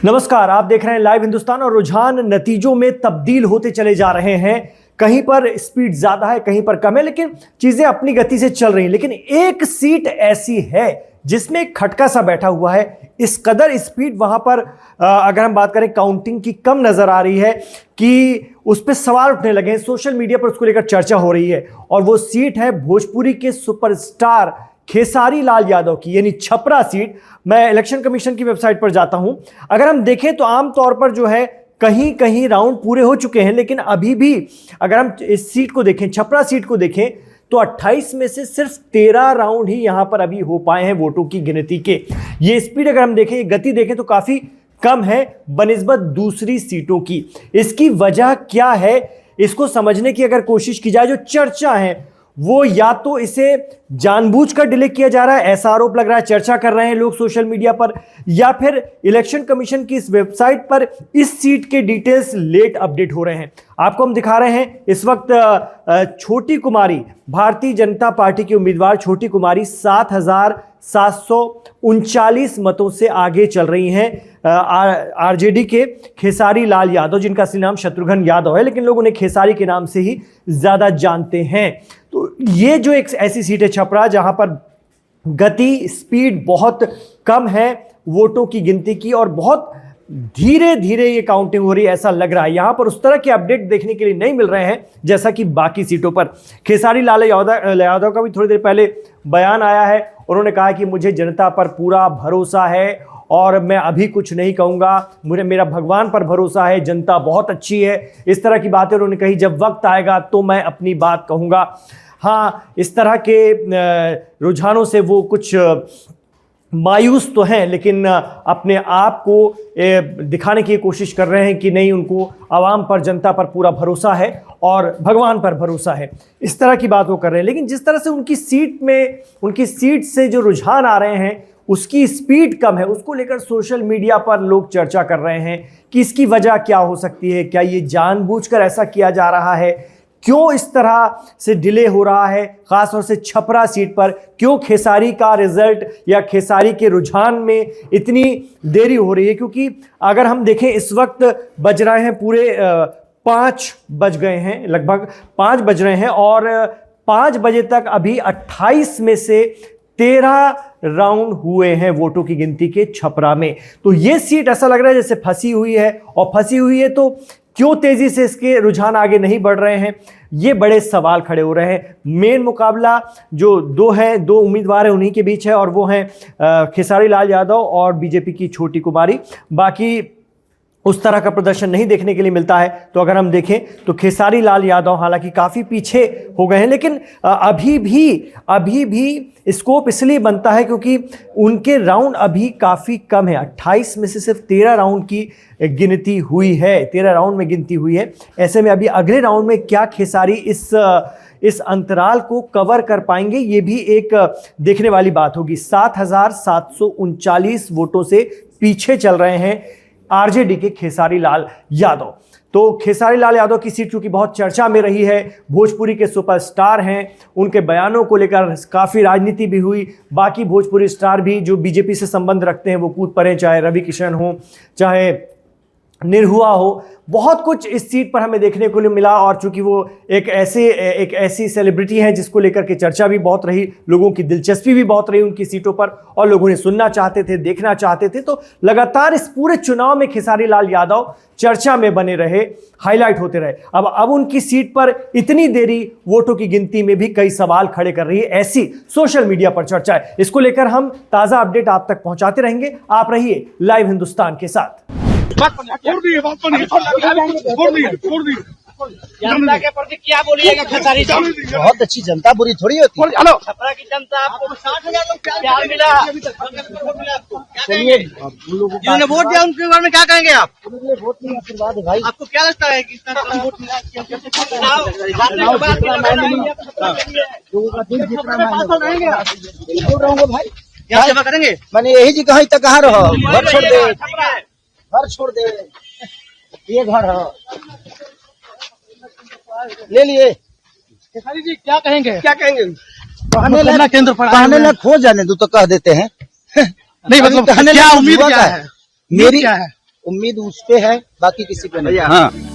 नमस्कार, आप देख रहे हैं लाइव हिंदुस्तान और रुझान नतीजों में तब्दील होते चले जा रहे हैं। कहीं पर स्पीड ज्यादा है, कहीं पर कम है, लेकिन चीजें अपनी गति से चल रही हैं। लेकिन एक सीट ऐसी है जिसमें एक खटका सा बैठा हुआ है। इस कदर स्पीड वहां पर अगर हम बात करें काउंटिंग की, कम नजर आ रही है कि उस पर सवाल उठने लगे हैं। सोशल मीडिया पर उसको लेकर चर्चा हो रही है और वो सीट है भोजपुरी के सुपरस्टार खेसारी लाल यादव की, यानी छपरा सीट। मैं इलेक्शन कमीशन की वेबसाइट पर जाता हूं। अगर हम देखें तो आमतौर पर जो है कहीं कहीं राउंड पूरे हो चुके हैं, लेकिन अभी भी अगर हम इस सीट को देखें, छपरा सीट को देखें, तो 28 में से सिर्फ 13 राउंड ही यहां पर अभी हो पाए हैं वोटों की गिनती के। ये स्पीड अगर हम देखें, गति देखें तो काफी कम है बनिस्बत दूसरी सीटों की। इसकी वजह क्या है, इसको समझने की अगर कोशिश की जाए, जो चर्चा है वो या तो इसे जानबूझकर डिले किया जा रहा है, ऐसा आरोप लग रहा है, चर्चा कर रहे हैं लोग सोशल मीडिया पर, या फिर इलेक्शन कमीशन की इस वेबसाइट पर इस सीट के डिटेल्स लेट अपडेट हो रहे हैं। आपको हम दिखा रहे हैं इस वक्त छोटी कुमारी, भारतीय जनता पार्टी की उम्मीदवार छोटी कुमारी 7,739 मतों से आगे चल रही हैं आरजेडी के खेसारी लाल यादव, जिनका असली नाम शत्रुघ्न यादव है, लेकिन लोग उन्हें खेसारी के नाम से ही ज्यादा जानते हैं। तो ये जो एक ऐसी सीट है छपरा, जहां पर गति, स्पीड बहुत कम है वोटों की गिनती की और बहुत धीरे धीरे ये काउंटिंग हो रही है, ऐसा लग रहा है। यहां पर उस तरह के अपडेट देखने के लिए नहीं मिल रहे हैं जैसा कि बाकी सीटों पर। खेसारी लाल यादव का भी थोड़ी देर पहले बयान आया है। उन्होंने कहा कि मुझे जनता पर पूरा भरोसा है और मैं अभी कुछ नहीं कहूंगा, मेरा भगवान पर भरोसा है, जनता बहुत अच्छी है। इस तरह की बातें उन्होंने कही। जब वक्त आएगा तो मैं अपनी बात कहूंगा। हाँ, इस तरह के रुझानों से वो कुछ मायूस तो हैं, लेकिन अपने आप को दिखाने की कोशिश कर रहे हैं कि नहीं, उनको आवाम पर, जनता पर पूरा भरोसा है और भगवान पर भरोसा है। इस तरह की बात वो कर रहे हैं। लेकिन जिस तरह से उनकी सीट से जो रुझान आ रहे हैं, उसकी स्पीड कम है, उसको लेकर सोशल मीडिया पर लोग चर्चा कर रहे हैं कि इसकी वजह क्या हो सकती है। क्या ये जानबूझकर ऐसा किया जा रहा है? क्यों इस तरह से डिले हो रहा है, खासतौर से छपरा सीट पर? क्यों खेसारी का रिजल्ट या खेसारी के रुझान में इतनी देरी हो रही है? क्योंकि अगर हम देखें, इस वक्त बज रहे हैं पूरे 5 बज गए हैं, लगभग 5 बज रहे हैं और 5 बजे तक अभी 28 में से 13 राउंड हुए हैं वोटों की गिनती के छपरा में। तो ये सीट ऐसा लग रहा है जैसे फंसी हुई है, और फंसी हुई है तो क्यों तेजी से इसके रुझान आगे नहीं बढ़ रहे हैं, ये बड़े सवाल खड़े हो रहे हैं। मेन मुकाबला जो दो उम्मीदवार हैं उन्हीं के बीच है, और वो हैं खेसारी लाल यादव और बीजेपी की छोटी कुमारी। बाकी उस तरह का प्रदर्शन नहीं देखने के लिए मिलता है। तो अगर हम देखें तो खेसारी लाल यादव हालांकि काफ़ी पीछे हो गए हैं, लेकिन अभी भी स्कोप इसलिए बनता है क्योंकि उनके राउंड अभी काफ़ी कम है। 28 में से सिर्फ 13 राउंड की गिनती हुई है, 13 राउंड में गिनती हुई है। ऐसे में अभी अगले राउंड में क्या खेसारी इस अंतराल को कवर कर पाएंगे, ये भी एक देखने वाली बात होगी। 7,739 वोटों से पीछे चल रहे हैं आरजेडी के खेसारी लाल यादव। तो खेसारी लाल यादव की सीट चूंकि बहुत चर्चा में रही है, भोजपुरी के सुपरस्टार हैं, उनके बयानों को लेकर काफ़ी राजनीति भी हुई। बाकी भोजपुरी स्टार भी जो बीजेपी से संबंध रखते हैं वो कूद पड़े, चाहे रवि किशन हो, चाहे निरहुआ हो। बहुत कुछ इस सीट पर हमें देखने को मिला, और चूंकि वो एक ऐसी सेलिब्रिटी है जिसको लेकर के चर्चा भी बहुत रही, लोगों की दिलचस्पी भी बहुत रही उनकी सीटों पर, और लोग उन्हें सुनना चाहते थे, देखना चाहते थे। तो लगातार इस पूरे चुनाव में खेसारी लाल यादव चर्चा में बने रहे, हाईलाइट होते रहे। अब उनकी सीट पर इतनी देरी वोटों की गिनती में भी कई सवाल खड़े कर रही है, ऐसी सोशल मीडिया पर चर्चा है। इसको लेकर हम ताज़ा अपडेट आप तक पहुंचाते रहेंगे। आप रहिए लाइव हिंदुस्तान के साथ। जनता के प्रति क्या बोलिएगा खेसारी जी? बहुत अच्छी जनता, बुरी थोड़ी होती है। छपरा की जनता आपको 60,000 लोग प्यार मिला, चलिए जिन्होंने वोट दिया उनके बारे में क्या कहेंगे आप? वोट नहीं, आशीर्वाद है भाई। आपको क्या लगता है कि इस तरह वोट मिला? लोगों का दिल जितना बिल्कुल रहूंगा भाई। क्या सेवा करेंगे? मैंने यही जी कहा तक कहाँ रहो, घर छोड़ दे, घर छोड़ दे, ये घर है ले लिए। खेसारी जी क्या कहेंगे? कहने लग खो जाने दो तो कह देते हैं। नहीं मतलब कहने क्या लग उम्मीद हुआ क्या है? मेरी क्या है? उम्मीद उस पे है, बाकी किसी पे नहीं। हाँ